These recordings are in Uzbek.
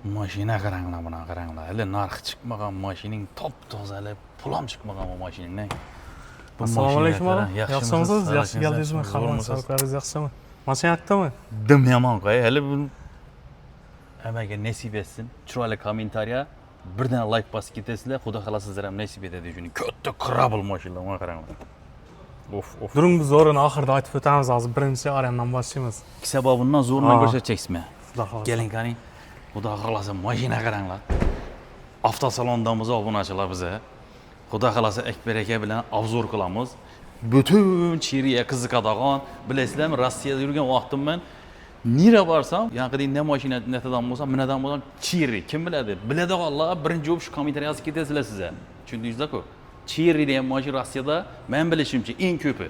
Mashina qaranglar, buni qaranglar. Hali narxi chiqmagan mashining top-tozalab, pul ham chiqmagan bu mashinang. Assalomu alaykum aka. Yaxshimisiz? Yaxshi keldingizmi? Hamma sog'liqlaringiz yaxshimi? Mashina yoqdami? Dim yomon qo'y. Hali bu hammaga nasib etsin. Chiroyli kommentariya, birdan like bosib ketasizlar. Xudo xolasa sizlar ham nasib etadi shuni. Katta krabl mashinalar, mana qaranglar. Of. During biz zo'rini oxirida aytib o'tamiz. Hozir birinchi arendan boshlaymiz. Sababundan zo'rni ko'rsatchaksizmi? Xudo xolasa. Keling qani. Xudo xolasa mashina qaranglar. Avtosalondamiz obunachilar biza. Xudo xolasa Akbar aka bilan obzor qilamiz. Butun Chiriya qiziqadigan, bilasizlarmi, Rossiyada yurgan vaqtim men nira borsam, yaqinda ne mashina netadan bo'lsam, minadan bo'lsam Chiri, kim biladi? Biladiganlar birinchi bo'lib shu kommentariy yozib ketasizlar sizlar. Tushundingizlar-ku? Chiri degan mashina Rossiyada men bilishimcha eng ko'pi.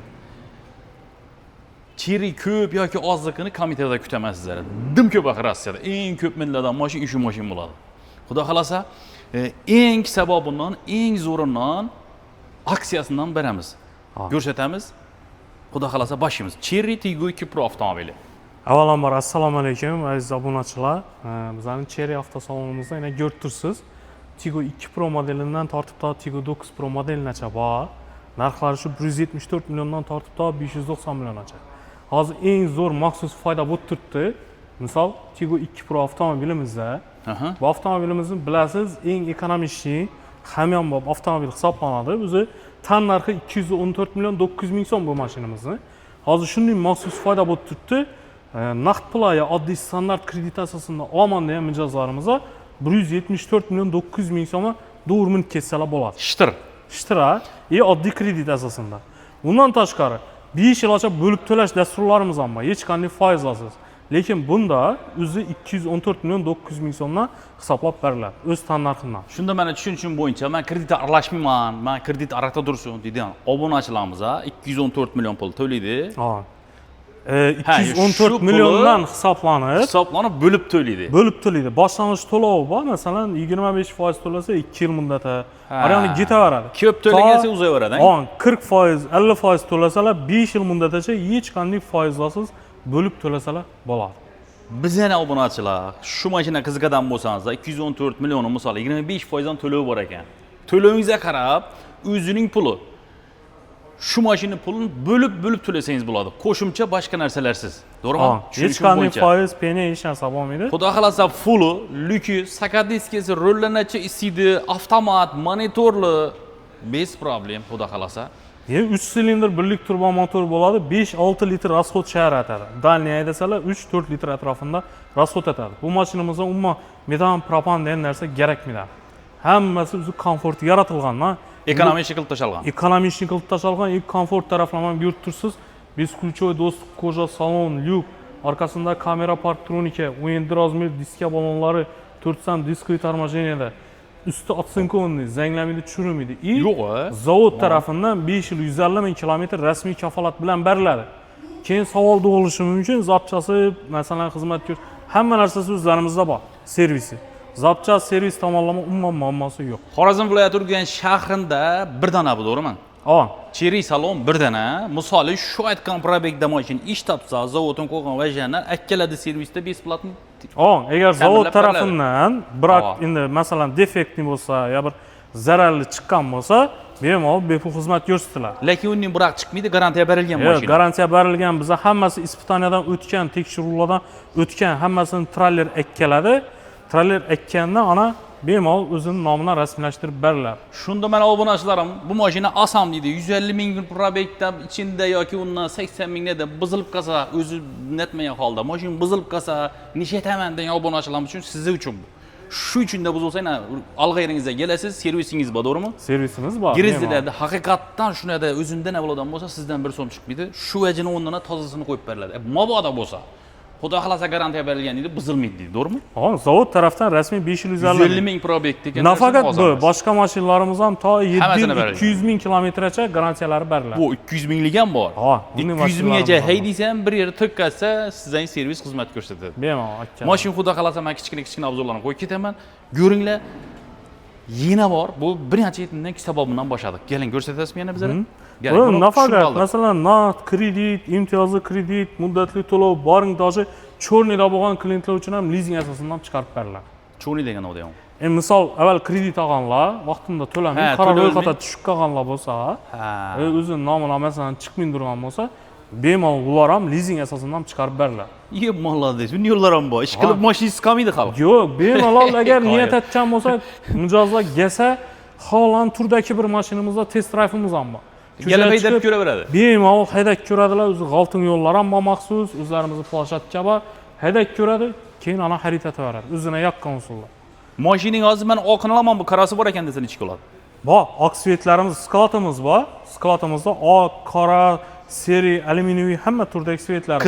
Chiri ko'p yoki ozligini kommentariyada kutaman sizlar. Dim ko'p axir Rossiyada eng ko'p millatdan mashina shu mashina bo'ladi. Xudo xolasa eng sababundan, eng zo'ridan aksiyasidan beramiz. Ko'rsatamiz. Xudo xolasa boshimiz. Cherry Tiggo 2 Pro avtomobili. Avvalambor assalomu alaykum aziz obunachilar. Bizning Cherry avtosalonimizda yana ko'rib tursiz. Tiggo 2 Pro modelidan tortib to Tiggo 9 Pro modelgacha bor. Narxlari shu 174 milliondan tortib to 590 milliongacha. Hozir eng zo'r maxsus foyda bo'lib turibdi. Misol Tiggo 2 Pro avtomobilimizda bu avtomobilimizni bilasiz eng ekonomik, hamyonbop avtomobil hisoblanadi. O'zi tan narxi 214 million 900 ming so'm bu mashinamizni. Hozir shunday maxsus foyda bo'lib turibdi. Naqd pul ya oddiy standart kredit asosida olmanda ham mijozlarimiz 174 million 900 ming so'm do'rmin ketsalar bo'ladi. Shtir, oddiy kredit asosida. Bundan tashqari 5 yilgacha bo'lib to'lash dasturlarimiz ham bor. Hech qanday foizsiz. Lekin bunda o'zi 214 million 900 ming so'mdan hisoblab beriladi, o'z tan narxidan. Shunda meni tushunishim bo'yicha men kredit aralashmayman, men kredit arakda tursin degan obunachilarimiz 214 million pul to'laydi. 214 milliondan hisoblanib bo'lib to'laydi. Boshlang'ich to'lovi bor, masalan 25% to'lasa 2 yil muddati. Arani ketaveradi. Ko'p to'lagansa uzaveradi. 40%, 50% to'lasalar 5 yil muddatgacha hech qanday foizsiz bo'lib to'lasalar bo'ladi. Biz yana obunachilar, shu mashina qiziqadigan bo'lsangiz, 214 million misol 25% dan to'lov bor ekan. To'lovingizga qarab, o'zining puli. Shu mashina pulini bo'lib to'lasangiz bo'ladi. Qo'shimcha boshqa narsalarsiz. To'g'rimi? Hech qanday foiz, peni hech narsa bo'lmaydi. Xudo xolasa fulli, lyuki, sakat diskasi, rollanachi isidi, avtomat, monitorli, bez problem, xudo xolasa. 3 silindr birlik turbo motor bo'ladi, 5-6 litr расход chiqaradi. Dalniy aydasalar 3-4 litr atrofida расход etadi. Bu mashinamizda umuman metan, propan degan narsa kerakmaydi. Hammasi o'zi komfort yaratilgan-da. Ekonomik shaklda tashalgan. Ekonomik shaklda tashalgan, komfort taraflarini ko'rib tursiz. Beskuluchoy do'st koja salon, lyuk, orqasida kamera parktronika, 17 razmer diska balonlari, 4 sam diskoy торможенияda. Üstü atsinkonli, zanglamaydi, tushirmaydi. Yo'q, zavod tarafidan 5 yil 150 ming kilometr rasmiy kafolat bilan beriladi. Keyin savol tug'ilishi mumkin, zapchasi, masalan, xizmat ko'rish, hamma narsasi o'zlarimizda bor, servisi. Zapcha servis tomonlama umuman muammosi yo'q. Xorazm viloyati Urganch shahrida bir dona bu, to'g'rimi? Cherry salon bir dona. Misoli shu aytgan probekda mashina ish topsa, zavoddan qo'ygan vajanlar akkalada servisda besplatni. Agar zavod tarafidan biroq endi masalan defektni bo'lsa, yo bir zararli chiqqan bo'lsa, bemalol bepul xizmat ko'rsatiladi. Lekin uning biroq chiqmaydi, garantiya berilgan mashina. Garantiya berilgan, biz hammasi ispitaniyadan o'tgan, tekshiruvlardan o'tgan, hammasini trailer ekkaladi. Trailer ekkandan ana bemalol o'zining nomidan rasmiylashtirib beriladi. Shunda men obunachilarim, bu mashina asam deydi. 150 ming probekda ichida yoki undan 80 mingda buzilib qolsa, o'zi netmagan holda mashina buzilib qolsa, nechataman degan obunachilarim uchun sizlar uchun bu. Shu uchun da buzilsa, alg'ayringizga kelasiz, servisingiz bor, to'g'rimi? Servisimiz bor. Girizlarda haqiqatdan shunada o'zindan avvaldan bo'lsa, sizdan 1 so'm chiqmaydi. Shu vajini o'rnina tozasini qo'yib beriladi. Mabodo bo'lsa, Xudo xolasa garantiya berilgan deydi, buzilmaydi deydi, to'g'rimi? Zavod tarafdan rasmiy 550 ming probek degan. Nafaqat bu, boshqa mashinalarimiz ham to 700 ming kilometrgacha garantiyalari beriladi. Bu 200 minglik ham bor. 200 minggacha haydaysan, bir yer to'kkatsa, sizdan servis xizmat ko'rsatadi. Bemalol. Mashina xudo xolasa men kichkina obzorlarni qo'yib ketaman. Ko'ringlar. Yana bor. Bu birinchi yetdan sababidan boshladik. Keling, ko'rsatasizmi yana bizlarga? Nafaqat masalan naqd kredit, imtiyozli kredit, muddatli to'lov, boring doji cho'rnida bo'lgan klientlar uchun ham lizing asosida chiqarib beriladi. Cho'ni degan odam. Misol, avval kredit olganlar, vaqtida to'lamay, Ha, qora to'lay ro'yxatga tushib qolganlar bo'lsa, Ha. o'zi nomidan masalan chiqmay turgan bo'lsa, bemalol ular ham lizing asosida ham chiqarib beradilar. Ye molades. Bu yo'llar ham bor. Ish qilib mashinasiz qolmaydi xalq. Yo'q, bemalol agar Hikoya. niyat etgan bo'lsa, mijozlar kelsa, xolan turdagi bir mashinamizda test drive'imiz ham bor. Kelib haydab ko'raveradi. Bemalol haydab ko'radilar, o'zi g'altin yo'llar ham bor maxsus, o'zlarimizni planshetga bor, haydab ko'radi, keyin ana xarid etaveradi. O'zina yoqqan usullar. Mashining hozir men oqini olaman, bu qarasi bor ekan desa nechik bo'ladi? Bor, oq svetlarimiz, sklatimiz bor. Sklatimizda oq, qora, seri, alyuminiy hamma turdagi svetlar bor.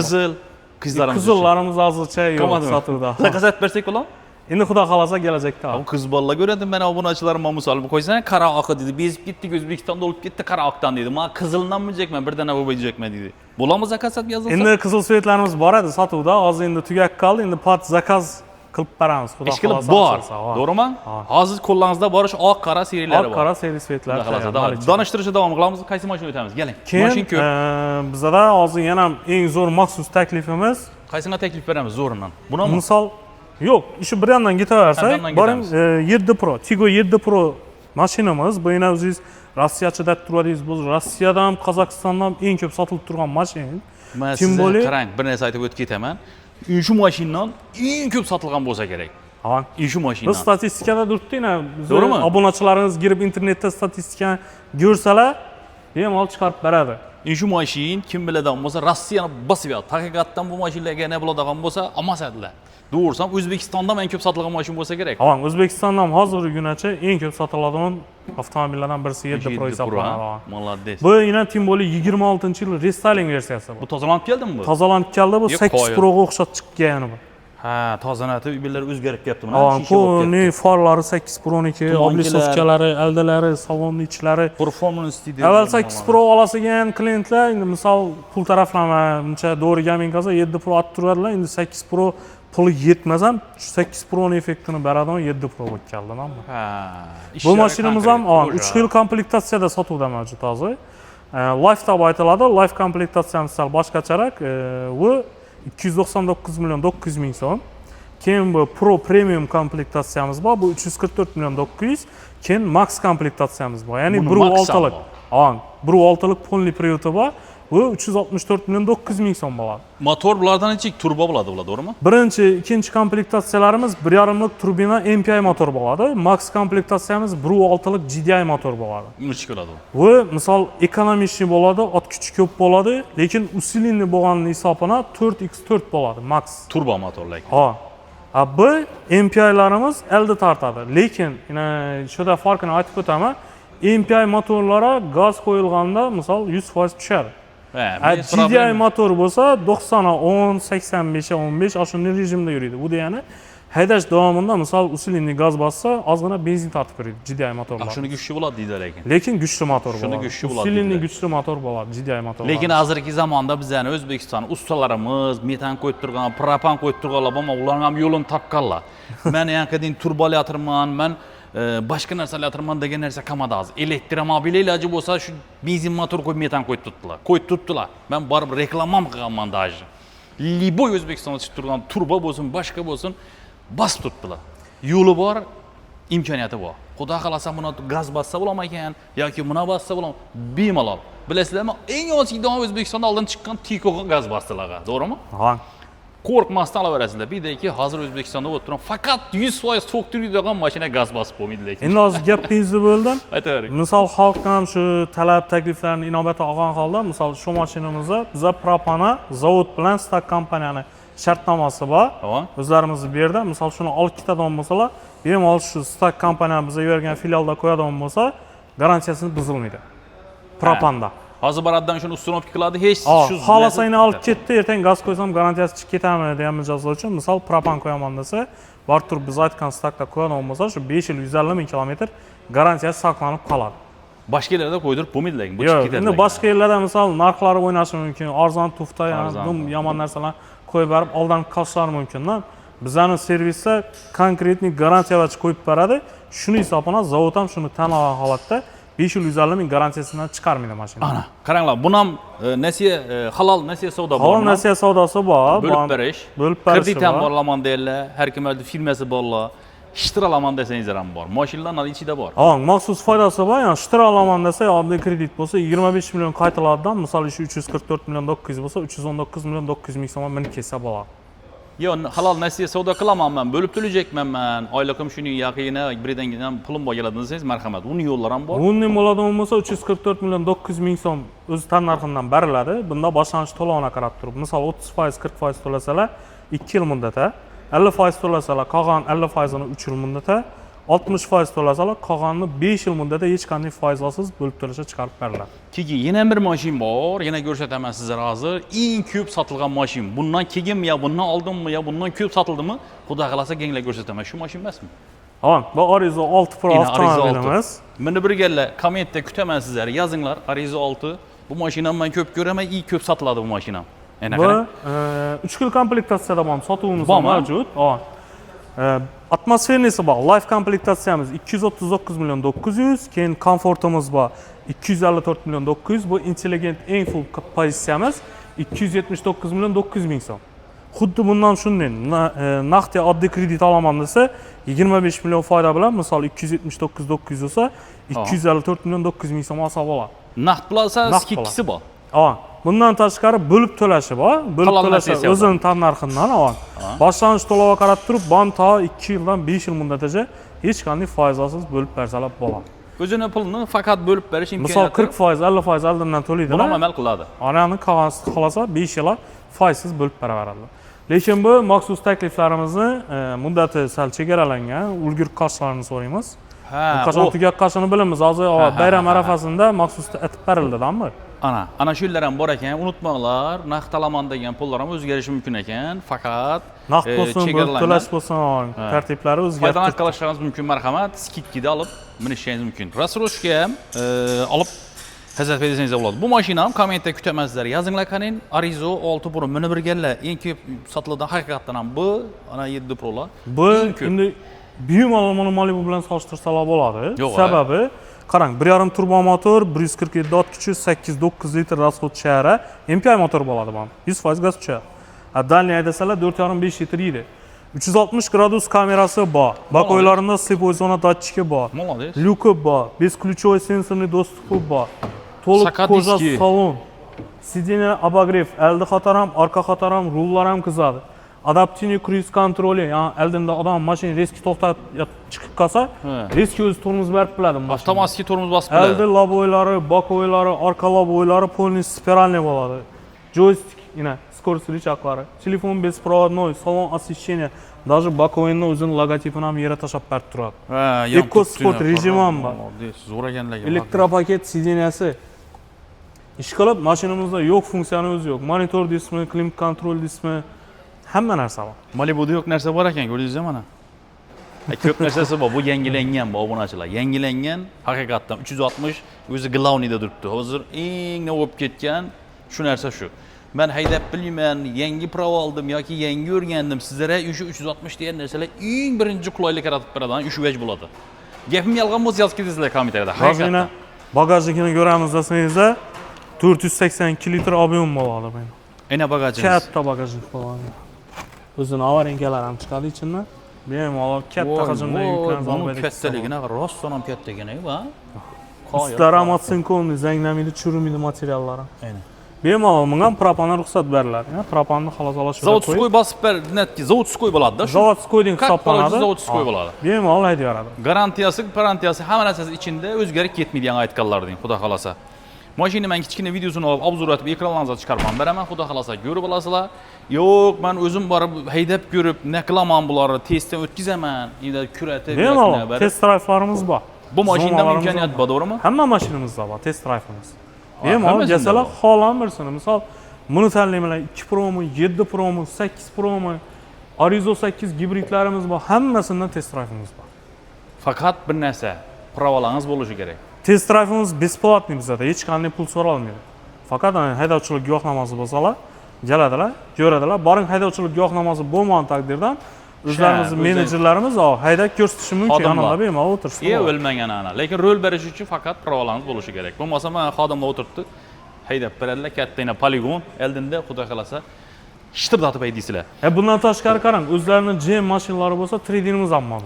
Qizlarimiz. Qizillarimiz hozircha yo'q sotuvda. Zakazat bersak bo'ladimi? Endi xudo xolasa kelajakda. Bu qiz bolalar ko'radi, men obunachilarim misol qo'ysang, qora oq dedi. Bezib ketdik, O'zbekistonda olib ketdi qora oqdan dedi. Men qizildan mijekman, birdan bo'lmayjakman dedi. Bo'lamiz zakazat yozilsa? Endi qizil svetlarimiz bor edi sotuvda, hozir endi tugab qoldi. Endi pat zakaz qilib beramiz. Xudo Ish qilib xolasa. bor. To'g'rimi? Hozir qo'llaringizda borish oq, qora serilari bor. Oq, qora seri svetlar. Donishtirishda davom qilamiz. Qaysi mashina o'tamiz? Keling. Mashina ko'p. Bizda hozir yana eng zo'r maxsus taklifimiz. Qaysini taklif beramiz zo'ridan? Buni Misol yo'q, ishi bir yandan ketaversak, boring 7 Pro, Tigo 7 Pro mashinamiz. Bu yana o'zingiz Rossiyachida turadingiz, bu Rossiyadan ham, Qozog'istondan ham eng ko'p sotilib turgan mashina. Men sizga qarang, bir narsa aytib o'tib ketaman. Shu mashinadan eng ko'p sotilgan bo'lsa kerak. Ha, shu mashina. Biz statistikada turibdi-na, To'g'rimi? obunachilarimiz girib internetda statistikani ko'rsalar, bemalol chiqarib beradi. Shu mashina kim biladigan bo'lsa, Rossiyani bosib yo'q. Haqiqatan bu mashinalarga nima bo'ladigan bo'lsa, olmasadilar. Doğrusan O'zbekistonda en ko'p sotilgan mashina bo'lsa kerak. Ha, O'zbekistonda ham hozirgi kungacha eng ko'p sotiladigan avtomobillardan birisi 7 Pro hisoblanadi. Молодец. Bu yana tim bo'li 26-yil restyling versiyasi bu. Bu tozalanib keldimi bu? Tozalanib keldi, bu 8 Pro'ga o'xshab chiqqan bu. Ha, tozanati uylar o'zgarib ketdi mana. Bu ne farlari 8 Pro'niki, oblisovkalari, aldalari, salon ichlari. Performance dedi. Avval 8 Pro olasigan klientlar, endi misol pul taraflama, buncha do'rigamin qilsa 7 Pro olib turadilar, endi 8 Pro puli yetmaz ham 8 Pro'ning effektini beradigan 7 Pro bo'lib keldi mana. Ha. Bu mashinamiz ham 3 xil komplektatsiyada sotuvda mavjud hozir. Life deb aytiladi. Life komplektatsiyamiz sal boshqacharoq. Bu 299 million 900 ming so'm. Keyin bu Pro Premium komplektatsiyamiz bor. Bu 344 million 900. Keyin Max komplektatsiyamiz bor. Ya'ni 1.6lik. Ha, 1.6lik polni privati bor. Bu 364 million 900 ming so'm bo'ladi. Motor bulardan nechik turbo bo'ladi bular, to'g'rimi? Birinchi, ikkinchi komplektatsiyalarimiz 1.5lik turbina MPI motor bo'ladi. Max komplektatsiyamiz 1.6lik GDI motor bo'ladi. Nechik bo'ladi bu? Bu misol ekonomishli bo'ladi, ot kuchi ko'p bo'ladi, lekin usilinli bo'lgani hisobına 4x4 bo'ladi max. Turbo motorlar. Ha. Bu MPI'larimiz elde tortadi, lekin shunda farqini aytib o'taman. MPI motorlara gaz qo'yilganda misol 100% tushadi. GDI motor bo'lsa 90 10, 85 15 shunday rejimda yuradi. Bu degani haydash davomida misol usilinli gaz bassa ozgina benzin tortib beradi GDI motorlar. Shuni kuchli bo'ladi deydi lekin. Lekin kuchli motor bo'ladi. Shuni kuchli bo'ladi. Usilinli kuchli motor bo'ladi GDI motor. Lekin hozirgi zamonda bizning O'zbekiston ustalarimiz metan qo'yib turgan, propan qo'yib turganlar bo'lma, ular ham yo'lini topganlar. Men yanqadin turbolatorman, men boshqa narsalarman degan narsa qolmadi hozir. Elektromobil iloji bo'lsa shu benzin motor qo'yib metan qo'yib tutdilar. Men borib reklamam qilganman даже. Liboy O'zbekistonda chiqib turgan turbo bo'lsin, boshqa bo'lsin, bas tutdilar. Yo'li bor, imkoniyati bor. Xudo xolasa buni gaz bassa bo'laman ekan yoki buni bassa bo'laman, bemalol. Bilasizlarmi? Eng ozgidan O'zbekistonda oldin chiqqan Tico'ga gaz basdilar, to'g'rimi? Ha. Qo'rqmasdan olaverasizlar. Bidaki hozir O'zbekistonda o'tirgan faqat 100% tok turadigan mashina gaz bosib bo'lmaydi lekin. Endi hozir gapingizni bo'ldim. Aytavering. Misol xalq ham shu talab takliflarini inobatga olgan holda, misol shu mashinamizda biza propana zavod bilan stak kompaniyani shartnomasi bor. O'zlarimiz bu yerda misol shuni olib ketadigan bo'lsalar, bemalol shu stak kompaniya bizga bergan filialda qo'yadigan bo'lsa, garantiyasini buzilmaydi. Propanda. Hozir baraddan shuni ustunovka qiladi, hech shu xohlasangni olib ketdi, ertaga gaz qo'ysam garantiyasi chiqib ketami degan mijozlar uchun misol propan qo'yaman desa, bor turib biz aytgan stakda qo'yadigan bo'lsa, shu 5 yil 150 ming kilometr garantiyasi saqlanib qoladi. Boshqa yerlarda qo'ydirib bo'lmaydi lekin, bu chiqib ketadi. Endi boshqa yerlarda misol narxlari o'ynashi mumkin, arzon tufta, yomon narsalar qo'yib berib oldanib qolishlari mumkin-da. Bizning servisda konkretni garantiyalash qo'yib beradi. Shuni hisobına zavod ham shuni tan olgan holatda 5 yil 150 ming garantiyasidan chiqarmaydi mashina. Ana, qaranglar, buni ham nasiya halol nasiya savdo bor. Halol nasiya savdosi bor. Bo'lib berish. Kredit ham borlaman deylar. Har kimning firmasi borlar. Shtir olaman desangiz ham bor. Mashinalar ichida bor. Ha, maxsus foydasi bor. Ya'ni shtir olaman desa, oddiy kredit bo'lsa 25 million qaytiladidan, misol uchun 344 million 900 bo'lsa, 319 million 900 ming so'm minib kelsa bo'ladi. Yo, halol nasiya savdo qilaman men, bo'lib to'layapman men. Oyliqim shuning yaqini birdan pulim bor keladi desangiz, marhamat. Uni yo'llar ham bor. Bunday bo'ladigan bo'lsa 344 million 900 ming so'm o'z tan narxidan beriladi. Bunda boshlanish to'lovini qarab turib, misol 30%, 40% to'lasalar 2 yil muddatda, 50% to'lasalar qolgan 50%ni 3 yil muddatda, 60% to'lasalar qolganini 5 yil muddatda hech qanday foizsiz bo'lib to'lashga chiqarib beriladi. Keyin yana bir mashina bor, yana ko'rsataman sizlarga hozir. Eng ko'p sotilgan mashina. Bundan keyinmi yo bundan oldinmi yo bundan ko'p sotildimi? Xudo xolasa kenglar ko'rsataman. Shu mashina emasmi? Ha, bu Arizo 6 Pro avtomobilimiz. Meni birgalar kommentda kutaman sizlar, yozinglar Arizo 6. Bu mashinani men ko'p ko'raman, eng ko'p sotiladi bu mashina. Bu 3 xil komplektatsiyada ham sotuvimiz mavjud. Ha. Atmosfernisi bor. Life komplektatsiyamiz 239 million 900, keyin komfortimiz bor 254 million 900, bu intelligent eng full pozitsiyamiz 279 million 900 ming so'm. Xuddi bundan shunday naqd oddiy kredit olaman desa 25 million foyda bilan, misol 279 900 bo'lsa 254 million 900 ming so'm olsa bo'ladi. Naqd pul olsa skikkisi bor. Ha, bundan tashqari bo'lib to'lashi bor. Bo'lib to'lashi o'zining tan narxidan oladi. Boshlanish to'lovi qarab turib, bam to 2 yildan 5 yil muddatgacha hech qanday foizsiz bo'lib bersalar bo'ladi. O'zini pulni faqat bo'lib berish imkoniyati. Misol 40%, 50% oldindan to'laydilar. Buni amal qiladi. Onani qolsa 5 yil foizsiz bo'lib beraveradi. Lekin bu maxsus takliflarimizni muddati sal chegaralangan, ulgurib qolishlarni so'raymiz. Qachon tugab qolishini bilamiz. Hozir bayram arafasida maxsus aytib berildi-danmi? Ana shu yerlar ham bor ekan, unutmanglar. Naqd olaman degan pullar ham o'zgarishi mumkin ekan. Faqat naqd bo'lsin, bo'lib to'lash bo'lsin, tartiblari o'zgarib foydalanib qolishingiz mumkin. Marhamat, skidkida olib minishingiz mumkin. Rassroshga ham olib xizmat bersangiz bo'ladi. Bu mashina ham kommentda kutaman sizlar. Yozinglar qaning, Arizo 6 Pro meni birgalar eng ko'p sotiladigan haqiqatan ham bu, ana 7 Prolar. Bu endi bemalol Malibu bilan solishtirsalar bo'ladi. Sababi qarang, 1.5 turbo motor, 147 ot kuchi, 8-9 litr расход shahara, MPI motor bo'ladi bu. 100% gaz kuchayadi. Dальний haydasalar 4.5 litr yeydi. 360 gradus kamerasi bor. Bakoylarında slepoy zona datchiki bor. Lyuki bor, beskluchovый sensorli dostupi bor. To'liq koja salon. Sideniya обогрев, oldi qator ham, orqa qator ham, rullar ham qizadi. Adaptivniy cruise kontroli, ya'ni oldinda odam mashina reski to'xtatib chiqib qolsa, reski o'zi tormoz berib biladi. Avtomatik tormoz bosib biladi. Oldi loboylari, bokoylari, orqa loboylari полный spiralniy bo'ladi. Joystick, yana скорость рычаглari, telefon беспроводной, salon освещение, даже bokoyning o'zining logotipini ham yere tashlab berib turadi. Eco sport rejimi ham bor. Zo'r ekanlarga. Elektropaket sideniyasi. Ishqilib, mashinamizda yo'q funksiyamiz yo'q. Monitor displey, klimat kontrol displey, hamma narsa bor. Malibuda yo'q narsa bor ekan, ko'rdingizmi mana? Ko'p narsasi bor. Bu yangilangan bu obunachilar. Yangilangan, haqiqatan 360 o'zi glavniyda turibdi. Hozir eng nima bo'lib ketgan shu narsa shu. Men haydab bilmayman, yangi pravo oldim yoki yangi o'rgandim. Sizlarga o'sha 360 degan narsalar eng birinchi qulaylik yaratib beradigan shu vaj bo'ladi. Gapim yolg'on bo'lsa yozib ketasizlar kommentariyada. Haqiqatan. Bagajligini ko'ramiz desangizda 482 litr ob'em bo'ladi men. Ena bagajingiz. Katta bagajlik bo'ladi. O'zini avarinkalar ham chiqadi ichidan. Bemalol katta hajmda yuklarni olib beradi. Kattaligini rostdan ham katta ekan, va Ustlar ham otsinkovni, zanglamaydi, churmaydi materiallari. Aynan. Bemalol bunga propan ruxsat beriladi. Propanni xolos olish kerak. Zavodskoy bosib ber, zavodskoy bo'ladi-da. Zavodskoyning hisoblanadi. Zavodskoy bo'ladi. Bemalol haydaveradi. Garantiyasi hamma narsasi ichida o'zgarib ketmaydigan aytganlar deng, xudo xolasa. Mashina men kichkina videosini olib, obzor etib ekranlaringizga chiqarib beraman, xudo xolasa ko'rib olasizlar. Yo'q, men o'zim borib haydab ko'rib, ne qilaman bularni, testdan o'tkazaman, endi kuratib, bemalol test drive'larimiz bor. Bu mashinada imkoniyat bor, to'g'rimi? Hamma mashinamizda bor test drive'imiz. Bemalol jasalar xohlamasini, misol buni tanlaymanlar 2 Promi, 7 Promi, 8 Promi, Arizo 8 gibridlarimiz bor, hammasidan test drive'imiz bor. Faqat bir narsa, pravolarimiz bo'lishi kerak. Test drive'imiz besplatniy bizda, hech qanday pul so'ralmaydi. Faqat haydovchilik guvohnomasi bo'lsalar, keladilar, ko'radilar. Boring haydovchilik guvohnomasi bo'lmagan taqdirda o'zlarimizning menejerlarimiz haydab ko'rsatishi mumkin, yonimda bemalol o'tirsin. O'lmagan ana. Lekin rol berish uchun faqat pravolarimiz bo'lishi kerak. Bo'lmasa men xodimlar o'tiribdi, haydab beradilar, kattagina poligon, oldinda xudo xolasa shitirdatib aytaysizlar. Bundan tashqari qarang, o'zlarining GM mashinalari bo'lsa, tradingimiz ham bor.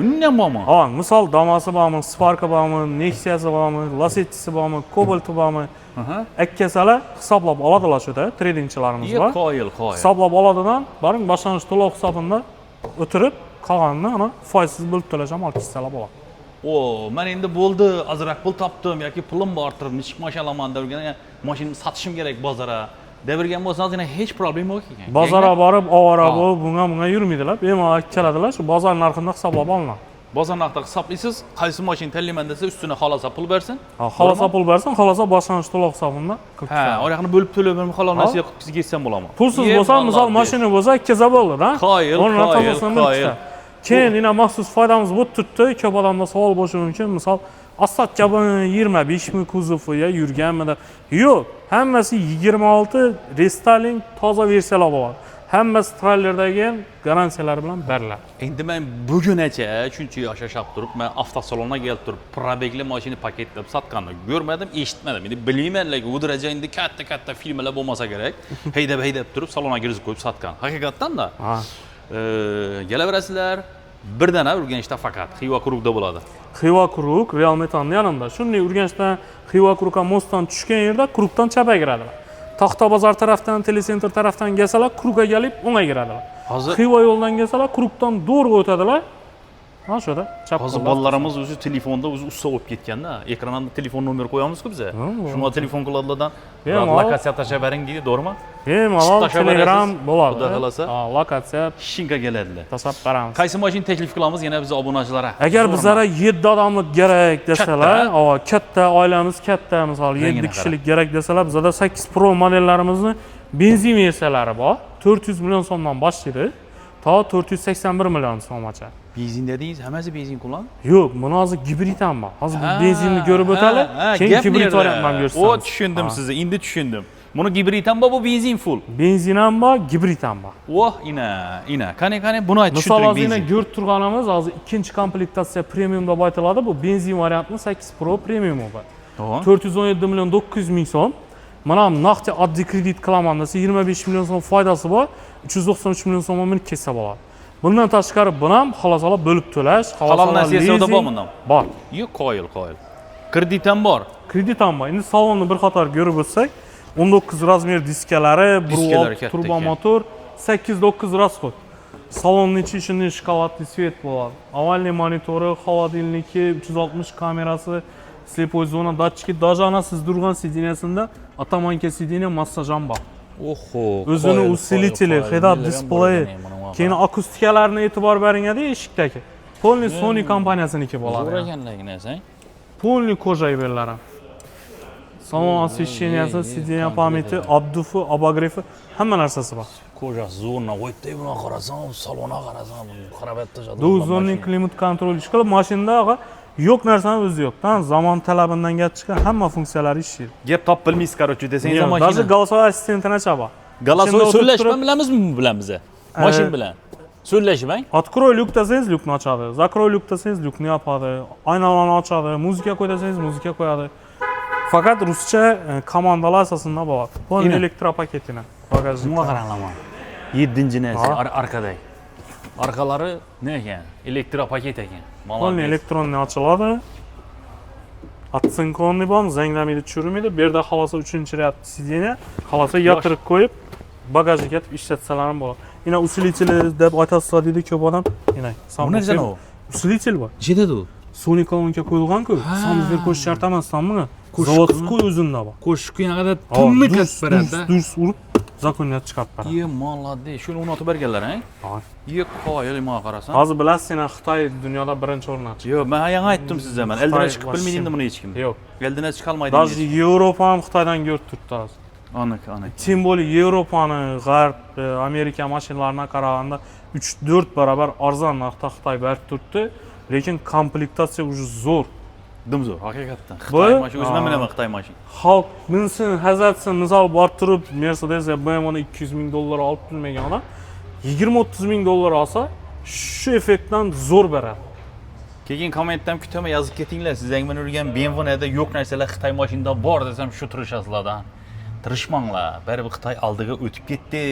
Undan bormi? Ha, misol Damas'ı bormi, Spark'ı bormi, Nexia'si bormi, Lacetti'si bormi, Cobalt'ı bormi. Akkasalar hisoblab oladilar shuda, tradingchilarimiz bor. Qoyil. Hisoblab oladidan, boring boshlanish to'lov hisobida o'tirib, qolganini ana foizsiz bo'lib to'lasham olib ketsalar bo'ladi. Men endi bo'ldi, azroq pul topdim yoki pulim bor, turib nechik mashina olaman degan, mashinamni sotishim kerak bozorga. Devirgan bo'lsangiz, yana hech problem yo'q ekan. Bozorga borib, ovora bo'lib, bunga yurmaydilar. Bemalol keladilar, shu bozor narxini hisoblab olinadi. Bozor narxida hisoblaysiz, qaysi mashina tanlayman desa, ustuna xolosa pul bersin. Xolosa pul bersin, xolosa boshlanish to'lov hisobida qilib ketadi. Oraqani bo'lib to'lab berib xolos narsaga qilib sizga ketsam bo'ladimi? Pulsiz bo'lsa, misol mashina bo'lsa, ikkiza bo'ldi-da. Qoyil. Keyin yana maxsus foydamiz bo'lib turibdi. Ko'p odamda savol bo'lishi mumkin. Misol, Asfalt kabi 25 ming kuzofiga yurganmidi? Yo'q, hammasi 26 restyling toza versiyalar bo'ladi. Hammasi treylerlardagi garantiyalar bilan beriladi. Endi men bugunacha shuncha yashashab turib, men avtosalonga kelib turib, probegli mashina paketlab sotganini ko'rmadim, eshitmadim. Endi bilmayman, lekin u daraja endi katta filmlar bo'lmasa kerak. Haydab turib salonga kirib qo'yib sotgan. Haqiqatdan-da. Kelaverasizlar. Birdana Urganchda faqat Xiva Kurukda bo'ladi. Xiva Kuruk Real Metanning yanında. Shunday Urganchdan Xiva Kurukka mostdan tushgan yerda Kurukdan chapga kiradilar. Taxtabozor tarafdan, Telecenter tarafdan kelsalar, Kurukka kelib o'ngga kiradilar. Xiva yo'ldan kelsalar, Kurukdan to'g'ri o'tadilar. Mana shuda chap. Hozir bolalarimiz o'zi telefonda o'zi usta bo'lib ketganda, ekranda telefon nomer qo'yamiz-ku biz. Shunga telefon qiladilardan lokatsiya tashlab bering deydi, to'g'rimi? Malol Telegram bo'ladi. Xudo xolasa. Lokatsiya shinga keladilar. Tashlab qaramiz. Qaysi mashina taklif qilamiz yana biz obunachilarga? Agar bizlara 7 odamlik kerak desalar, katta oilamiz katta, misol 7 kishilik kerak desalar, bizda 8 Pro modellarimizni benzin versiyalari bor. 400 million so'mdan boshlaydi. To 481 million so'mgacha. Benzin dedingiz, hammasi benzin kullan? Yo'q, buni hozir gibrid ham bor. Hozir bu benzinni ko'rib o'tali, keyin gibrid variant ham ko'rsatamiz. O, tushundim sizni, endi tushundim. Buni gibrid ham bor, bu benzin full. Benzin ham bor, gibrid ham bor. Voh, ina. Qani, buni aytib tushuntiring benzin. Misol ko'rib turganimiz hozir ikkinchi komplektatsiya premium deb aytiladi. Bu benzin variantni 8 Pro premium bor. 417 million 900 ming so'm. Mana naqd oddiy kredit qilaman desa 25 million so'm foydasi bor, 393 million so'm minib ketsa bo'ladi. Bundan tashqari buni ham xalosalar bo'lib to'lash, halol narsasi bor bundan. Bor. Yo'q, qoyil. Kredit ham bor. Kredit ham bor. Endi salonni bir qator ko'rib o'tsak, 19 razmer diskalari, 1.6 turbo motor, 8-9 расход. Salonning ichi shunday shkolatli svet bo'ladi. Avvalgi monitori, холодильники, 360 kamerasi, slepoy zona datchiki, даже ana siz turgan sideniyasida atamanka sideniya massaj ham bor. Oho. O'zini usилители, head-up display, keyin akustikalarni e'tibor beringada eshikdagi. Polniy Sony kompaniyasininki bo'ladi. Zo'r ekanligini Polniy kojay beriladi. Salon освещенияsi, sideniya pamyati, obdufi, obogrefi hamma narsasi bor. Kojasi zo'rna qo'yibdi, buni qarasam, salonga qarasam, qarabotda jadol. Dozonning klimat kontroli ishqilib, mashinada yo'q narsani o'zi yo'q. Zamon talabidan kelib chiqqan hamma funksiyalari ishlaydi. Gap top bilmaysiz, короче, desangiz ham mashina. Даже голосовой ассистентini ochaba. Голосовой so'zlashma bilamizmi biz? Mashina bilan. So'zlashmang. Открой люк desangiz lyukni ochadi. Закрой люк desangiz lyukni yopadi. Aynalarni ochadi. Muzika qo'y desangiz muzika qo'yadi. Faqat ruscha komandalar asosida bo'ladi. Polniy elektropaketini. Bunga qaranglar. 7-nasi arkadagi. Arkalari ne ekan? Elektropaket ekan. Polniy elektronli ochiladi. Atsinkonli bor, zanglamaydi, tushirmaydi. Bu yerda xalosa 3-rad sideniya, xalosa yottirib qo'yib, bagajga ketib ishlatsalar ham bo'ladi. Yana usилитель deb aytasizlar deydi ko'p odam. Yana bu narsa nima? Usилитель bor. Jedada u. Sony kolonka qo'yilgan-ku. Samizlar qo'shish shart emas, sanmi? Zavodskiy o'zida bor. Qo'shib yana tunni kasb beradi. Durs urib, zakoniyat chiqarib beradi. Ye, molodde, shuni unutib berganlar, ha? Ye, qoyil menga qarasan. Hozir bilasiz, sen Xitoy dunyoda birinchi o'rndan chiqdi. Yo'q, men yangi aytdim sizga, men eldan chiqib bilmaydim buni hech kim. Yo'q. Eldan chiqa olmaydi. Даже Yevropa ham Xitoydan ko'rib turibdi hozir. Aniq. Тем более Yevropani, G'arb, Amerika mashinalariga qaraganda 3-4 barobar arzon narxda Xitoy berib turibdi, lekin komplektatsiya уже zo'r. Dumzo'r, haqiqatdan. Xitoy mashina, o'zim bilaman Xitoy mashina. Xalq minsin, hazatsin, misol borib turib Mercedes ya BMWni 200 ming dollar olib turmagan odam 20-30 ming dollar olsa, shu effektdan zo'r beradi. Keyin kommentdan kutaman, yozib ketinglar. Siz yangi men urgan BMWda yo'q narsalar Xitoy mashinada bor desam, shu tirishasizlardan. Tirishmanglar. Baribir Xitoy oldiga o'tib ketdi.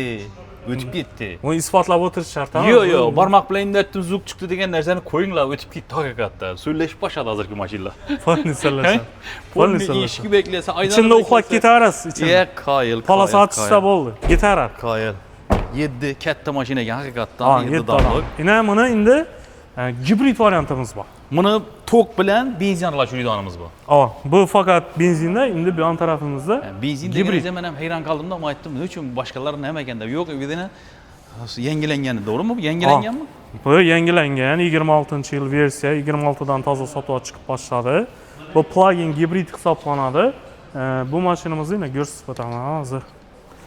o'tib ketdi. Uni isbotlab o'tirish shart emas. Yo'q, barmoq bilan indatdim, zuk chiqdi degan narsani qo'yinglar, o'tib ketdi haqiqatda. So'zlashib boshladi hozirgi mashinalar. Polni so'rasa. Polni eshigi beklasa, ichida uxlab ketaverasiz ichida. Qoyil. Palosa ochishsa bo'ldi. Ketaverar. Qoyil. 7 katta mashina ekan haqiqatdan. Ha, 7 dona. Mana endi gibrid variantimiz bor. Buni tok bilan benzin aralashtirganimiz bor. Bu faqat benzinda, endi bu yon tarafimizda benzin deganingizda men ham hayron qoldim-da, men aytdim, nima uchun boshqalar nima ekan deb. Yo'q, uyda yangilangan, to'g'rimi? Bu yangilanganmi? Bu yangilangan 26-yil versiya, 26dan toza sotuvga chiqib boshladi. Bu plug-in gibrid hisoblanadi. Bu mashinamizni yana ko'rsatib o'taman hozir.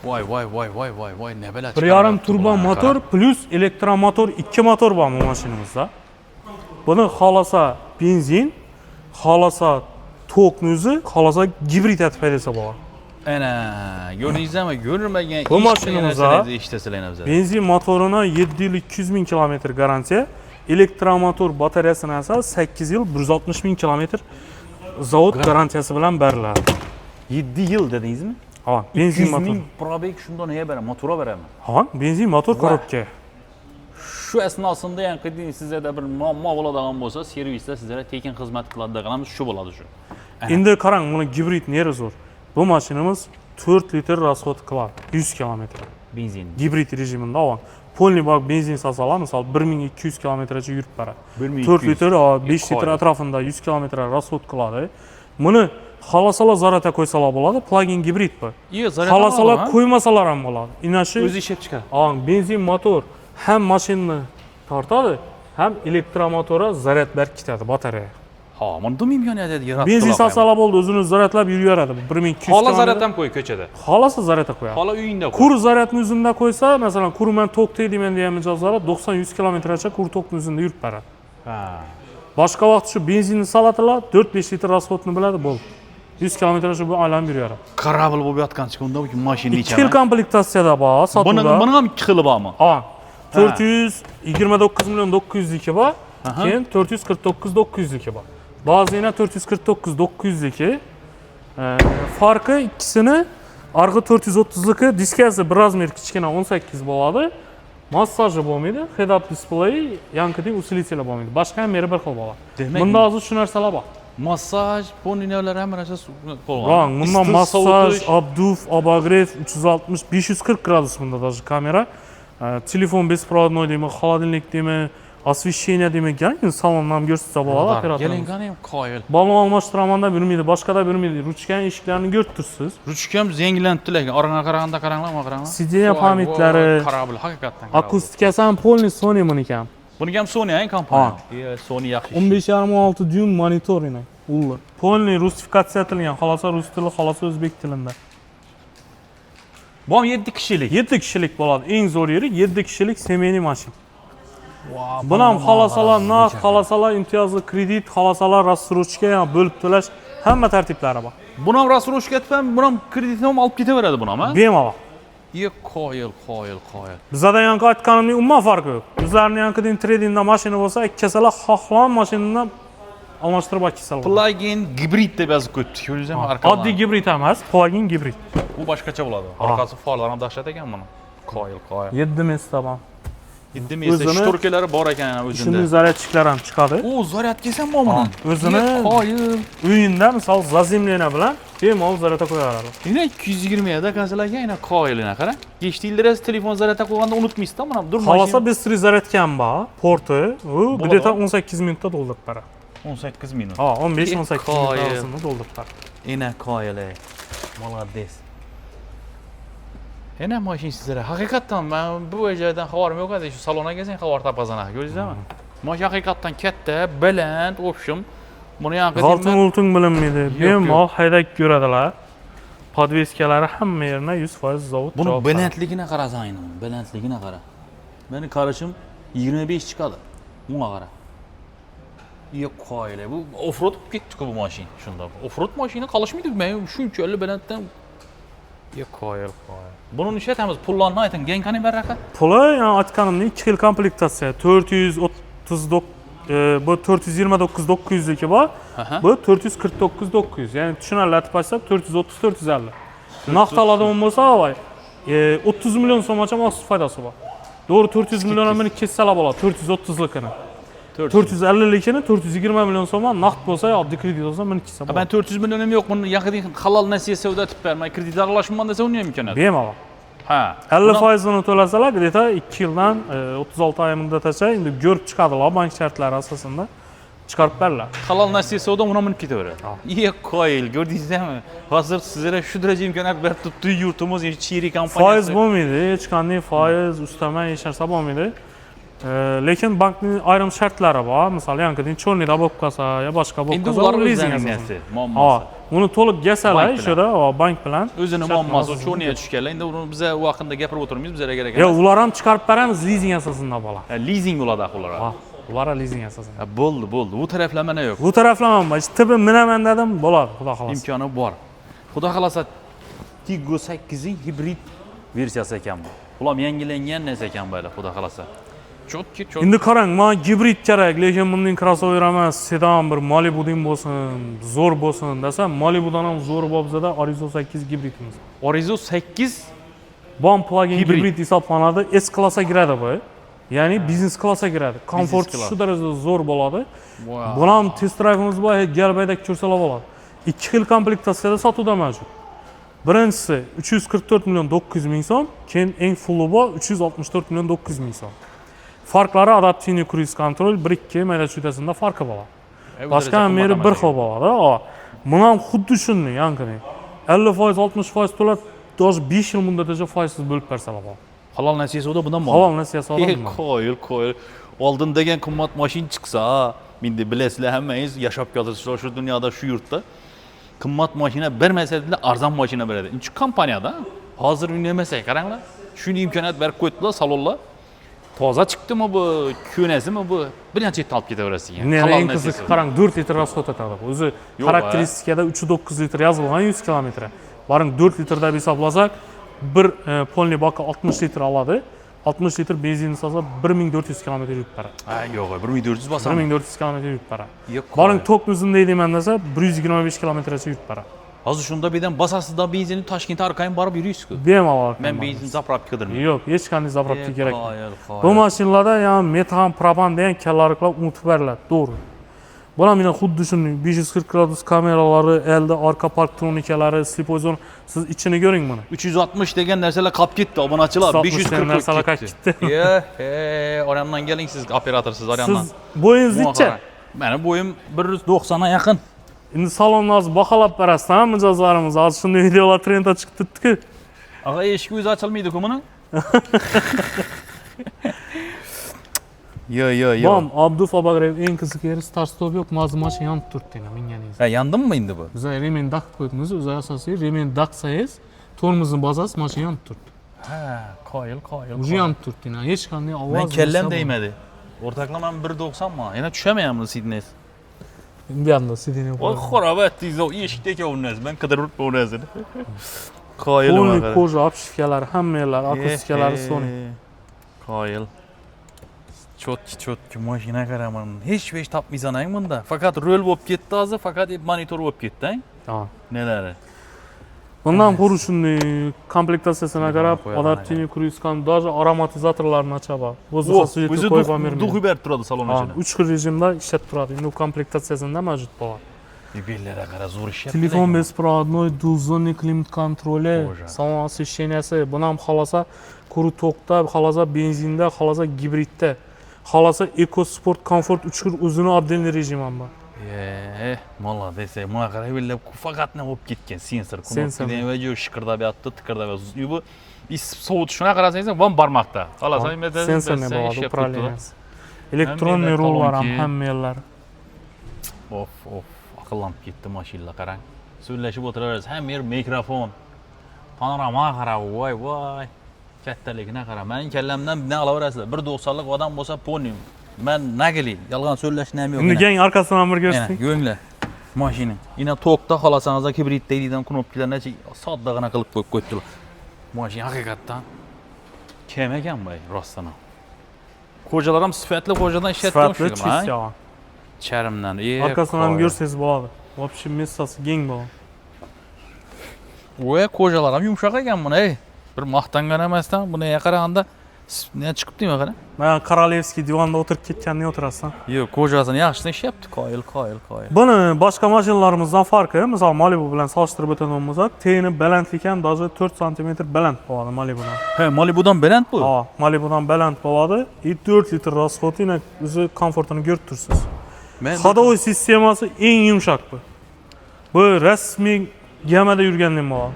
Voy, ne bela. 1.5 turbo motor plus elektromotor, 2 motor bor bu mashinamizda. Buni xolasa benzin, xolasa tokni o'zi, xolasa gibrid etib haydasa bo'ladi. Ana, ko'rdingizmi? Ko'rmagan bu mashinamizda eshitasalar benzin motorini 7 yil 200 ming kilometr garantiya, elektromotor batareyasini esa 8 yil 160 ming kilometr zavod garantiyasi bilan beriladi. 7 yil dedingizmi? Ha, benzin motor. Probek shundan nega beradi? Motorga beradimi? Ha, benzin motor korobka. Shu asnosida ham qidingiz sizlarda bir muammo bo'ladigan bo'lsa, servisda sizlarga tekin xizmat qiladiganimiz shu bo'ladi shu. Endi qarang, buni gibrid neri zo'r. Bu mashinamiz 4 litr расход qiladi 100 km. Benzin. Gibrid rejimida olan. Polni bak benzin sasalar, misol 1200 kmgacha yurib boradi. 4 litr, 5 litr atrofida 100 km расход qiladi. Buni xolasalar zarata qo'ysalar bo'ladi, plug-in gibrid bu. Xolasalar qo'ymasalar ham bo'ladi. Inashi o'zi ishlab chiqadi. Benzin motor ham mashinani tortadi, ham elektromotori zaryad berib ketadi batareya. Ha, bunda imkoniyat yaratdi. Benzin sasalar bo'ldi, o'zini zaryadlab yuraveradi. 1200 km. Xola zaryad ham qo'y ko'chada. Xolasa zaryadga qo'yadi. Xola uyingda qo'y. Kur zaryadni o'zida qo'ysa, masalan, kur men tok deyman degan mijozlar 90-100 kmgacha kur tokni o'zida yurib boradi. Ha. Boshqa vaqt shu benzinni salatilar 4-5 litr расходni biladi, bo'ldi. 100 kmgacha bu aylanib yuraveradi. Karabil bo'lib yotgan chiqunda bu mashina ichida. 2 xil komplektatsiyada bor, sotuvda. Buni ham 2 xili bormi? Ha. 429 million 900 liki bor, keyin 449 900 liki bor. Ba'zi yana 449 900 liki. Farqi ikkisini arg'i 430 liki diskasi bir razmer kichkina 18 bo'ladi. Massaji bo'lmaydi, head-up display, yankiding usilitsiyalar bo'lmaydi. Boshqa ham meri bir xil bo'ladi. Bunda hozir shu narsalar bor. Massaj, poninyalar ham narsa qo'lgan. Rang, bunda massaj, obduf, obogrev 360 540 gradus bunda даже kamera. Telefon bespроводной deymi, холодильник deymi, освещение deymi, salonni ham ko'rsatsa bo'ladi operator. Kelingani ham qoyil. Balon almashtiraman deb yurmaydi, boshqada yurmaydi. Ruchkan eshiklarini ko'rib tursiz. Ruchkam yangilantdi lekin oraga qaraganda qaranglar. Sidenya pamitlari, Karabil haqiqatan. akustikasi ham polni Sony buniki ham. Buniki ham Sony kompaniya. Sony yaxshi. 15,6 dyum monitorini. Ulli. Polni rusifikatsiya etilgan, xolosa rus tili, xolosa o'zbek tilida. Bu 7 kishilik. 7 kishilik bo'ladi. Eng zo'r yeri 7 kishilik semeyniy mashina. Buni ham xolosalar naqd, xolosalar imtiyozli kredit, xolosalar рассрочка ham bo'lib to'lash hamma tartiblari bor. Buni ham рассрочка etib ham, buni ham kreditni ham olib ketaveradi buni ham, ha? Bemalol. Qoyil. Bizlardan yangi aytganimning umuman farqi yo'q. Bizlarning yankidin tradingda mashina bo'lsa, ikkasalar xohlagan mashinani almashtirib olib plug-in gibrid deb yozib qo'yibdi. Ko'ringizmi arqadan? Oddiy gibrid emas, plug-in gibrid. Bu boshqacha bo'ladi. Orqasi farlar ham dahshat ekan buni. Qoyil. 7 mesta bor. 7 mesta shtorkalari bor ekan o'zida. Shunday zaryadchiklar ham chiqadi. O, zaryadkasi ham bormi? O'zini qoyil. Uyinda, misol, zazemlena bilan bemalol zaryadga qo'yaveradi. Yana 220 da kansalarga yana qoyilina qarang. Geçtiğinde telefon zaryadga qo'yganda unutmaysiz da, mana dur. Xolasa bistri zaryadka ham bor, porti. U где-то 18 minutda to'ldirib beradi. 18 minut. Ha, 15-18 minut orasida to'ldirib beradi. Yana qoyil. Молодец. Yana mashina sizlarga haqiqatan men bu joydan xabarim yo'q edi. Shu salonga kelsang xabar topasana. Ko'rdingizmi? Mashina haqiqatan katta, baland, o'pshim. Buni yanqidin G'altin bilinmaydi. Bemalol haydab ko'radilar. Podveskalari hamma yerda 100% zavod. Buni balandligini qarasang, balandligini qara. Meni qarashim 25 chiqadi. Bunga qara. Yo'q qoyil. Bu offroad bo'lib ketdi-ku bu mashina. Shunda. Offroad mashina qolishmaydi. Men shunchalik balanddan yo'q qoyil. Buni ishlatamiz. Pullarni ayting. Genkani baraqa? Puli, yani aytganimdek 2 xil komplektatsiya. 439 bu 429 900 liki bor. Bu 449 900. Ya'ni tushunarli aytib aytsak 430 450. Naqd oladigan bo'lsa, voy 30 milyon so'mgacha maxsus foydasi bor. To'g'ri 400 million meni kessalar bo'ladi, 430likini. 450likini 420 million so'mga naqd bo'lsa, oddiy kredit olsa meni kessa bo'ladi. Ben 400 milyonum yok. Bunu yakın halal nesiye ödetip vermeye. Kredit aralaşmam dese onu imkanı. Bemalol. Ha. 50%ni to'lasalar, где-то 2 yildan 36 oy muddatgacha endi ko'rib chiqadilar bank shartlari asosida. Chiqarib beradilar. Halal nesiyesi o da ona minip ketaverir. İyi koyul gördünüz değil mi? Hazır sizlere şu derece imkaniyat verip tuttuğu yurtumuz çiğri kampanyası. Foiz bo'lmaydi, hech qanday foiz ustama hech narsa bo'lmaydi. Lekin bankning ayrim shartlari bor. Misol, yangidan cho'rnida bo'lib qolsa yo boshqa bo'lib Endi qolsa, ular leasing o'zining asosida. nesi, muammosi. Uni to'liq yasalar, Bank bilan. ishida bank bilan. O'zini muammosi cho'rniga tushganlar. Endi uni biza vaqtida gapirib o'tirmaymiz, bizlarga kerak Yo, emas. ular ham chiqarib beramiz leasing asosida bo'ladi. Leasing bo'ladi ular. Ha, ular leasing asosida. Bo'ldi. Bu taraflama ne yok. Bu taraflama tipi minaman dedim, bo'ladi, xudo xolasa. İmkanı bor. Xudo xolasa Tiggo 8'in hibrid versiyasi ekan bu. Ular yangilangan narsa ekan bu, xudo xolasa. Chotki. Endi qarang, men gibrid kerak, lekin bundan crossover emas, sedan bir Malibu'dan bo'lsin, zo'r bo'lsin desam, Malibu'dan ham zo'r bo'lsa-da Orizo 8 gibridimiz. Orizo 8 Bomb plug-in Hibrid. gibrid hisoblanadi, S klassga kiradi bu. Ya'ni biznes klassga kiradi. Komforti class. shu darajada zo'r bo'ladi. Wow. Buni ham test drayvimiz bor, galbayda ko'rsalar bo'ladi. 2 xil komplektatsiyada sotuvda mavjud. Birinchisi 344 million 900 ming so'm, keyin eng fulli bor 364 million 900 ming so'm. Farqlari adaptivniy cruise control 1-2 mayda chutasida farqi bor. Boshqa meri bir xil bo'ladi. Buni ham xuddi shunday, ya'ni 50%, 60% to'lab, даже 5 yil muddatgacha foizsiz bo'lib bersalar bo'ladi. Halal nesiyesi o da bundan mı? Halol nasiyasi oldimi? Koyul. Oldun degen kımmat maşin çıksa, mindi bilesizler hemmeyiz yaşap yazırsızlar şu dünyada şu yurtta. Kımmat maşine vermeseydi de arzan maşine veredi. Çünkü kampanyada hazır ünlemesek karanlar. Şunu imkaniyat verip koydular salonla. Toza çıktı mı bu, künesi mi bu? Bir yançı alıp gidebilirsin yani. Ne Halal en nesiyesi. kızık qarang 4 litr rasxod etadi. O'zi Yo'q, xarakteristikada 3.9 litr yozilgan 100 km. Baring 4 litrda hisoblasak, bir polniy baki 60 litr oladi. 60 litr benzin solsa 1400 km yurib beradi. Ha yo'q, 1400 basam. 1400 km yurib beradi. Yo'q. Baring tok uzunday deyman desa 125 kmgacha yurib beradi. Hazır şunda birden basasız da benzini Toshkentga arkayın barıp yürüyüz ki. Bemalol. Ben benzin zapravka kıdırmıyorum. Yo'q, hech qanday zapravka kerak yo'q. Bu mashinalarda yani metan, propan degan kaloriklar unutib beriladi, to'g'ri. Bular mana xuddi shunday 540 gradus kameralari, elde arka parktronikalari, slipozon, siz ichini ko'ring buni. 360 degen narsalar kap gitti obunachilar. 540 narsalar qolib ketdi. Orandan gelin siz operatorsiz orandan. Siz bo'yingiz necha? Benim boyum 190'a yakın. Endi salonlarni baholab berasiz, ha, mijozlarimiz. Hozir shunday videolar trendga chiqib turibdi-ku. Aga eshik o'zi ochilmaydi-ku buni. Yo. Bom, Abduf Abagrev eng qiziq yeri start stop yo'q, mashina yonib turibdi yana minganingiz. Ha, yandın mı indi bu? Biz remen taqib qo'yibmiz, o'zi asosiy remen taqsangiz, tormozni bosasiz, mashina yonib turibdi. Ha, qoyil. Уже yonib turibdi, hech qanday ovoz. Men kellem değmedi. Ortaklamam 1.90 mı? Yine düşemeyem Sidney. Bir anda sidine O xarab etdingiz o eshikdagi o'rnaz. Ben qidirib o'rnazini. Qoyil Polniy ona. koja apshifkalari, hamma yerlar, akustikalari Sony. Qoyil. Çotki mashina qaraman. Hech topmaysan bunda. Faqat rol bo'lib ketdi hozir, faqat monitor bo'lib ketdi. Ha. Nelari? Bundan ko'ra shunday komplektatsiyasiga qarab, adaptivniy cruise control, даже aromatizatorlarni ochaba. O'zi xosiyatli qo'yib bermaydi. Duh berib turadi salon ichida. 3 xil rejimda ishlab turadi. Endi komplektatsiyasida mavjud bo'ladi. Bellari qara zo'r ishlab. Telefon bespроводной, двухзонный климат контроли, salon освещенияsi, buni ham xolosa kuru tokda, xolosa benzinda, xolosa gibridda, xolosa Eco Sport Comfort 3 xil o'zini отдельный rejim ham bor. Молодец. Buna qarab bellab faqat nima bo'lib ketgan sensor. Knopkadan va jo shiqirlab yotdi, tiqirlab yotdi. Bu sovutishuna qarasangiz, van barmoqda. Xolos, sensorni bo'ladi, upravleniyaси. Elektronniy rullar ham hamma yerlar. Of. Aqllanib ketdi mashinalar qarang. So'zlashib o'tiraverasiz. Hamma yer mikrofon. Panorama qarab, voy. Kattaligini qara. Mening kallamdan ne olaverasizlar? 1.90lik odam bo'lsa ponim. Men nagili, yolg'on so'zlashni ham yo'q. Uni gang arkasidan bir ko'rsating. Yo'nglar. Mashina. Ina tokda xolasangiz hibrid deydigan knopkalarni soddagina qilib qo'yib qo'ydilar. Mashina haqiqatdan kim ekan bu rostdan. Qo'jalar ham sifatli qo'jadan ishlatgan Sifatli chistya. Charimdan. Arkasidan ham ko'rsangiz bo'ladi. Вообще messasi keng bo'ladi. Voy, qo'jalar ham yumshoq ekan buni, ey. Bir maqtangan emasdan buni qaraganda ne chiqib deyman qara. Men Korolevskiy divanda o'tirib ketganda o'tirasan. Yo'q, ko'jasini yaxshi ishlayapti, qoyil. Buni boshqa mashinalarimizdan farqi, misol Malibu bilan solishtirib o'tadigan bo'lsak, teni balandligi ham даже 4 sm baland bo'ladi Malibudan. He, Malibudan baland bu. Ha, Malibudan baland bo'ladi. 4 litr rasxodini o'zi komfortini ko'rib tursiz. Ходовой sistemasi eng yumshoq bu. Bu rasmiy gamada yurgandan bo'ladi.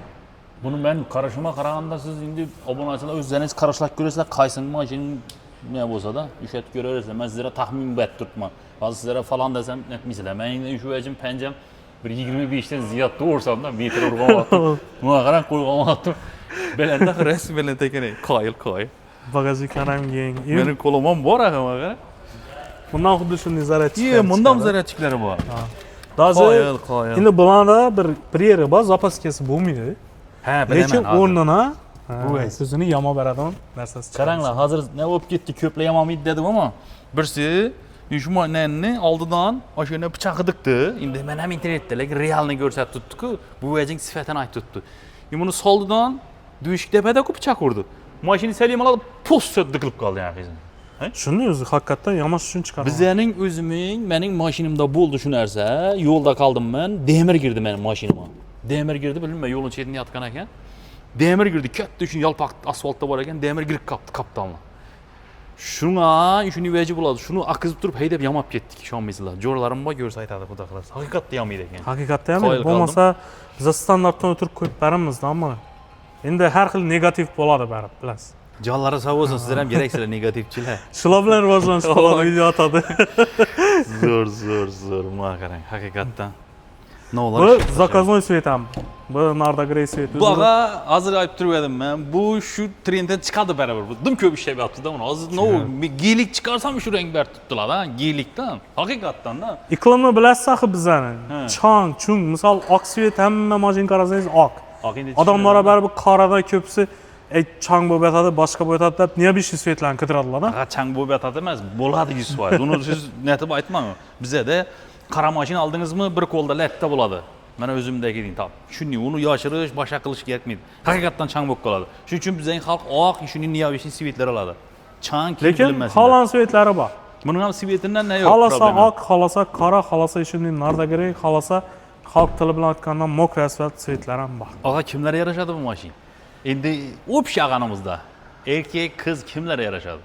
Buni men qarashima qaraganda siz endi obunachilar o'zingiz qarashlab ko'rasizlar, qaysi mashina ne bo'lsa-da, ishlatib ko'raverasizlar. Men sizlarga taxmin berib turibman. Hozir sizlarga falan desam, aytmaysizlar. Men endi shu vajim panjam bir 25 dan ziyod to'g'risamda metr urg'anyapti. Buna qarang qo'yg'anyapti. Belanda res belanda ekan, qoyil. Bagajliklar ham keng. Mening qo'lim ham bor axir, qara. Bundan xuddi shunday zaryadchiklar. Bundan zaryadchiklari bor. Даже Qoyil. endi bularda bir yeri bor, zapaskasi bo'lmaydi. Ha, Lekin o'rnina bu o'zini yomon beradigan narsasi chiqadi. qaranglar, hozir ne bo'lib ketdi, ko'plar yomonmaydi dedim ama birsi Yushmonanni oldidan o'shani pichoq qidikdi. Endi men ham internetda lekin realni ko'rsatib tutdi-ku, bu vajing sifatini aytib tutdi. Buni soldidan dushik tepada-ku pichoq urdi. Mashina salimalab postda qilib qoldi yaxshi. Shunday o'zi haqiqatan yamash uchun chiqardi. Bizning o'zimning, mening mashinamda bo'ldi shu narsa. Yo'lda qoldim men, demir girdi mening mashinamga. Demir girdi, bilmayman, yo'lning chetida yotgan ekan. Demir girdi, katta shun yalpoq asfaltda bor ekan, demir girib qopti kaptanlar. Shuni vaji bo'ladi. Shuni aqizib turib haydab yamab ketdik, ishonmaysizlar. Jo'ralarim bor, ko'rsa aytadi, xudo xohlasa. Haqiqatda yamaydi ekan. Haqiqatda ham bo'lmasa biz standartdan o'tirib qo'yib beramizda, ammo endi har xil negativ bo'ladi barib, bilasiz. Jonlari sog' bo'lsin, sizlar ham keraksizlar negativchilar. Shular bilan rivojlanish qoladi, video atadi. Zo'r, mana qarang, haqiqatdan. Bu zaказной свет ham. Bu nardagray свет. Bu ağa hozir aytib turib edim men. Bu shu trenddan chiqadi baribir. Bu dim ko'p ishlab yotdi-da uni. Hozir giylik chiqarsam shu rang berib tutdilar-da, giylikdan. Haqiqatdan-da. Iqlimni bilasiz axir bizani. Chang, chung, misol oq svet hamma mashina qarasangiz oq. Odamlar baribir qorada ko'psi chang bo'lib yotadi, boshqa bo'lib yotadi deb neobishniy svetlarni qidiradilar-da. Ha, chang bo'lib yotadi emas, bo'ladi 100%. Uni siz netib aytmang. Bizda qara mashina oldingizmi, bir qo'lda latta bo'ladi. Mana o'zimdagi ding top. Shuni uni yoshirish, boshqa qilish kerakmaydi. Haqiqatdan chang bo'lib qoladi. Shuning uchun bizning xalq oq, shuni neobishniy svetlar oladi. Chang lekin xolan svetlari bor. Buning ham svetidan ne yo'q. Xolasa oq, xolasa qora, xolasa shunday nardagray, xolasa xalq tili bilan aytganda mokra asfalt svetlari ham bor. Ağa kimlarga yarashadi bu mashina? Endi o'psh yag'animizda erkak, qiz kimlarga yarashadi?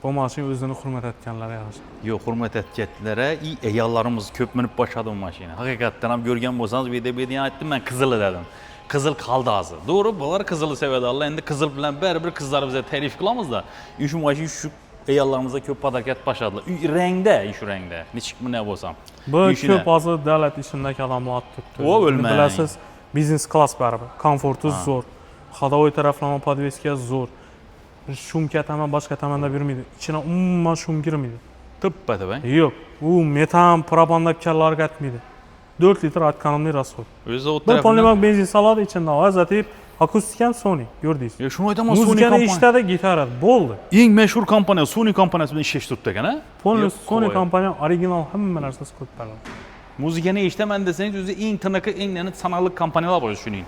Bu mashina o'zini hurmat etganlar yaxshi. Yo'q, hurmat etganlari, ayollarimiz ko'p minib boshladi bu mashina. Haqiqatdan ham ko'rgan bo'lsangiz, video aytdim men, qizili dedim. Qizil qoldi hozir. To'g'ri, bular qizilni sevadi. Alloh endi qizil bilan baribir qizlarimizni ta'rif qilamiz-da. Shu mashina shu ayollarimizga ko'p podarkat boshladilar. Rangda, shu rangda. Nechik buni bo'lsam. Bu ko'p hozir davlat ishindagi odamlar olib turibdi. O o'lmang. Bilasiz, biznes klass baribir. Komforti zo'r. Ходовой taraflama podveska zo'r. Shumka tamam boshqa tomonda yurmaydi. Ichina umuman shum kirmaydi. Tuppa-tuba. Yo'q, u metan, propan deb kallarga aytmaydi. 4 litr atkanimli rasxod. O'zi o tarafdan polimer benzin soladi, ichida ozativ, akustik ham Sony, ko'rdingiz. Yo, shuni aytaman, Sony kompaniya. Muzikani eshitadi, gitara bo'ldi. Eng mashhur kompaniya Sony kompaniyasi bilan ishlash turibdi ekan-a? Sony kompaniya original hamma narsasi ko'p beradi. Muzikani eshitaman desangiz, o'zi eng tiniqi, eng sanalli kompaniyalar bor shuning.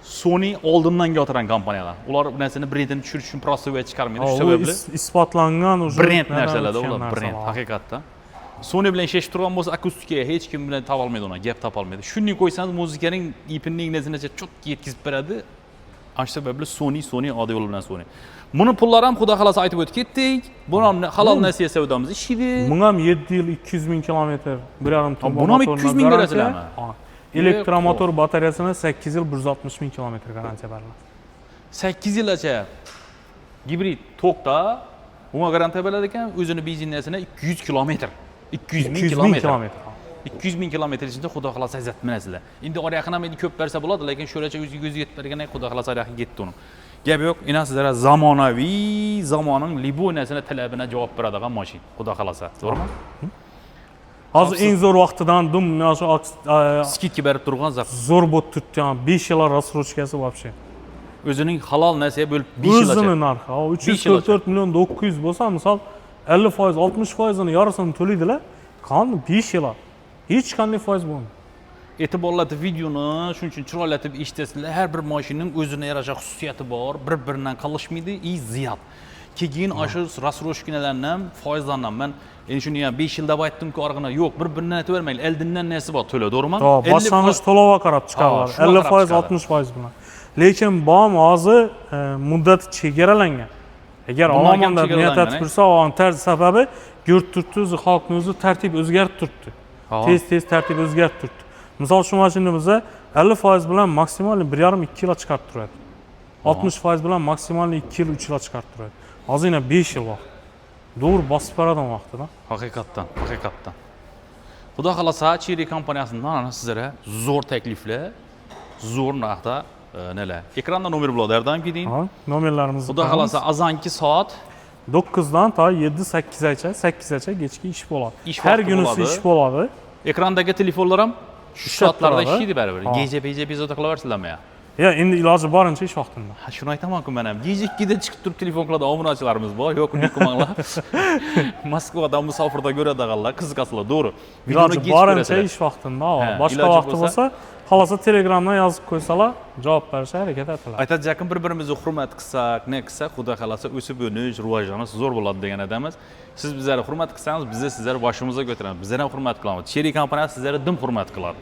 Sony oldindan yotiran kompaniyalar. Ular bu narsani brendini tushirish uchun prostovoy chiqarmaydi. Shu sababli isbotlangan o'sha brend narsalarda ular brend haqiqatdan. Sony bilan ishlash turgan bo'lsa, akustikaga hech kim bilan topa olmaydi uni, gap topa olmaydi. Shuni qo'ysangiz, muzikaning ipini nazinacha chotga yetkazib beradi. Shu sababli Sony oddiy yo'l bilan Sony. Buni pullari ham xudo xolasa aytib o'tib ketdik. Buni ham halol nasiya savdomiz ishlaydi. Bunga ham 7 yil 200 ming kilometr, 1.5 ton. Buni ham 200 ming berasizlarmi? Elektromotor batareyasini 8 yil 160 ming kilometr garantiya beriladi. 8 yilgacha gibrid tokda bunga garantiya beriladi ekan, o'zini benzinnasini 200 kilometr. 200 ming kilometr. 200 ming kilometr ichida xudo xolasa izzat minasizlar. Endi oraqani ham ko'p bersa bo'ladi, lekin sho'racha o'ziga o'zi yetib bergan xudo xolasa oraqaga ketdi uni. Gap yo'q, ina sizlarga zamonaviy, zamoning libonasini talabina javob beradigan mashina, xudo xolasa. To'g'rimi? Hozir eng zo'r vaqtidan dum yoshi skidga berib turgan zo'r bo'lib turibdi, 5 yil рассрочкасы вообще. O'zining halol nasiya bo'lib 5 yil. O'zini narxi 344 million 900 bo'lsa, misol 50%, 60%ni yarısini to'laydilar. Qani 5 yil. Hech qanday foiz bo'lmaydi. e'tiborlatib videoni shuning uchun chiroylatib eshitasizlar. Har bir mashinaning o'zine yarasha xususiyati bor, bir-biridan qolishmaydi, ziyat. Keyin shu rasroshkinalardan foizlandan men endi shuni ham 5 yilda aytdim-ku, orqana yo'q, bir-biridan aytavermaylik. Eldindan nasi bor, to'la, to'g'rimi? Boshlang'ich to'lovga qarab chiqadilar. 50%, 60% bilan. Lekin BOM hozir muddati chegaralangan. Agar olomonda niyat etib tursa, o'ng sababi ko'rib o'zi xalqning o'zi tartib o'zgarib turibdi. Tez tartib o'zgarib turibdi. Misol shu mashinamizda 50% bilan maksimal 1,5-2 yil chiqarib turadi. 60% bilan maksimal 2 yil 3 yil chiqarib turadi. Hozir yana 5 yil vaqt. Doğru bosib baradan vaqtida. Haqiqatdan. Xudo xolasa, Chery kompaniyasidan sizlarga zo'r takliflar, zo'r narxda nelar. Ekranda nomer bo'ladi, har doim keting. Nomerlarimizni. Xudo xolasa, azanki soat 9 dan ta 7-8gacha, 8gacha kechki ish bo'ladi. Har kunisi ish bo'ladi. Ekrandagi telefonlar ham shu soatlarda ishlaydi baribir. Gece bezovta qilaversizlarmi? Ya endi iloji boricha ish vaqtida. Ha, shuni aytaman-ku men ham. Gece 2da chiqib turib telefon qiladi obunachilarimiz bor. Yo'q, niko'manglar. Moskvadan musofirda ko'radiganlar, qiziqasizlar, to'g'ri. Iloji boricha ish vaqtida, boshqa vaqti bo'lsa, xalosa Telegramdan yozib qo'ysalar, javob berishga harakat etiladi. Aytadigan bir-birimizni hurmat qilsak, ne qilsak, xudo xolasa o'sib o'nish, rivojlanish zo'r bo'ladi degan adamiz. Siz bizlarni hurmat qilsangiz, biz sizlarni boshimizga ko'taramiz. Bizlar ham hurmat qilamiz. Chery kompaniyasi sizlarni dim hurmat qiladi.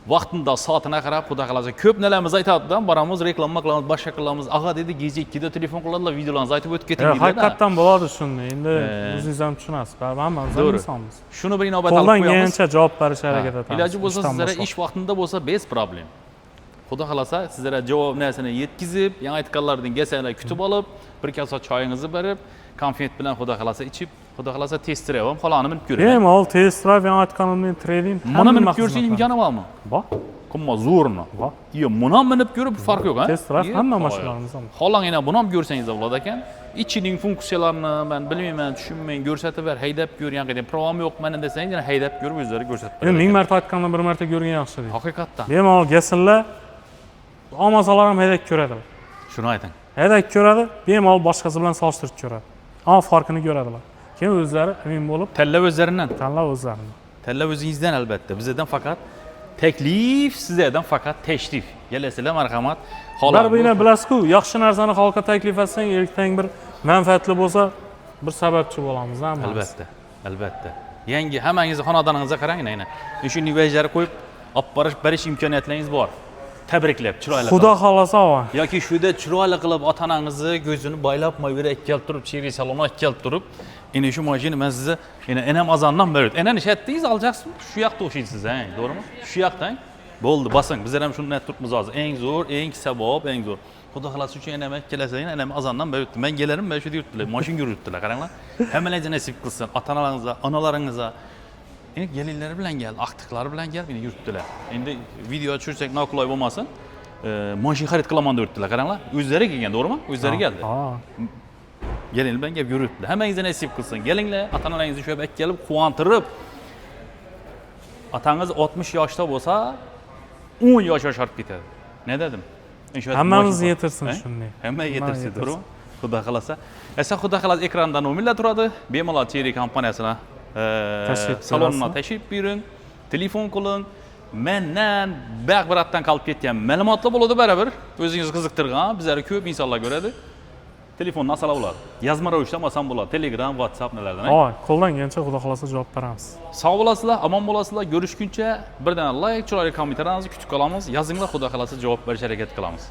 Vaqtida soatına qarab, xudo xolasa ko'p nalarimiz aytadidan, boramiz, reklama qilamiz, boshqa qilamiz. Ag'a dedi, gece 2da telefon qiladilar, videolarni aytib o'tib keting deydi. Haqiqatan bo'ladi shunday. Endi o'zingiz ham tushunasiz. Hammamiz insonmiz. Shuni bir inobatga olib qo'yamiz. Qo'ldan kelgancha javob berishga harakat etamiz. Iloji bo'lsa sizlarga ish vaqtida bo'lsa bez problem. Xudo xolasa sizlarga javob narsani yetkazib, yana aytganlardan kelsanlar kutib olib, bir kosa choyingizni berib, konfet bilan xudo xolasa ichib, xudo xolasa test drive ham qolani minib ko'ring. Bemalol test drive yana aytganimdan trading. Mana minib ko'rishing imkoni bormi? Bor. Qimmat zo'rmi? Bor. Yo, buni ham minib ko'rib farq yo'q, ha? Test drive hamma mashinalarimizda bor. Xohlangina buni ham ko'rsangiz bo'ladi ekan. İçinin funksiyalarini men bilmayman, tushunmayman, ko'rsatib ber, haydab ko'r, yana provam yo'q meni desangiz, yana haydab ko'rib o'zlari ko'rsatib beradi. Ming marta aytganda bir marta ko'rgan yaxshi deydi. Haqiqatdan. Bemalol kelsinlar. Olmasalar ham haydab ko'radilar. Shuni ayting. Haydab ko'radi, bemalol boshqasi bilan solishtirib ko'radi. Ammo farqini ko'radilar. Keyin o'zlari amin bo'lib, tanlab o'zlaridan. Tanlab o'zlaridan. Tanlab o'zingizdan albatta. Bizdan faqat taklif, sizlardan faqat tashrif. Kelasizlar, marhamat. Baribir yana bilasiz-ku, yaxshi narsani xalqqa taklif etsang, erkdan bir manfaatli bo'lsa, bir sababchi bo'lamiz, hammamiz. Albatta. Yangi hammangizni xonadoningizga qarang, aynan. Shunday vajlar qo'yib, olib berish imkoniyatlaringiz bor. Tabriklab, chiroyli qilib. Xudo xolasa va. Yoki shunda chiroyli qilib ota-onangizni ko'zini boylab, moyvera kelib turib, Chery saloni kelib turib, endi shu mashina men sizni enam azondan beri. Enan ishatdingiz, olacaksınız. Shu yoqda o'shaysiz, to'g'rimi? Shu yoqdan bo'ldi, bosing. Bizlar ham shuni turibmiz hozir. Eng zo'r, eng savob, eng zo'r. Xudo xolasi uchun enam kelasizlar, enam azondan beri. Men kelarim, men shu yerda yuribdilar, mashina yuribdilar, qaranglar. Hammalaringiz nasib qilsin, ota-onalaringizga, onalaringizga endi gelinlari bilan kel, aqtiqlari bilan kel, meni yuribdilar. Endi video tushirsak noqulay bo'lmasin. Mashina xarid qilaman deb yuribdilar, qaranglar. O'zlari kelgan, to'g'rimi? O'zlari keldi. Gelinlar bilan kelib yuribdilar. Hammangizga nasib qilsin. Kelinglar, ota-onalaringizni shu yerga kelib quvontirib. Otangiz 60 yoshda bo'lsa, 10 yosh osharib ketadi. Ne dedim? Hammamizni yetirsin shunday. Hamma yetirsin, to'g'rimi? Xudo xolasa. Esa xudo xolasa ekranda nomerlar turadi. Bemalol Chery kompaniyasini salonuna tashrif buyuring, telefon qiling. Mendan bag'biratdan qolib ketgan ma'lumotlar bo'ladi baribir. O'zingizni qiziqtirgan, bizlarga ko'p insonlar ko'radi. Telefondan asala bo'ladi. Yozma ravishda olmasam bo'ladi. Telegram, WhatsApp nelardan. Qo'ldan kelgancha xudo xolasa javob beramiz. Sog' bo'lasizlar, omon bo'lasizlar. Ko'rishguncha birdan like, chiroyli kommentarlaringizni kutib qolamiz. Yozinglar, xudo xolasa javob berishga harakat qilamiz.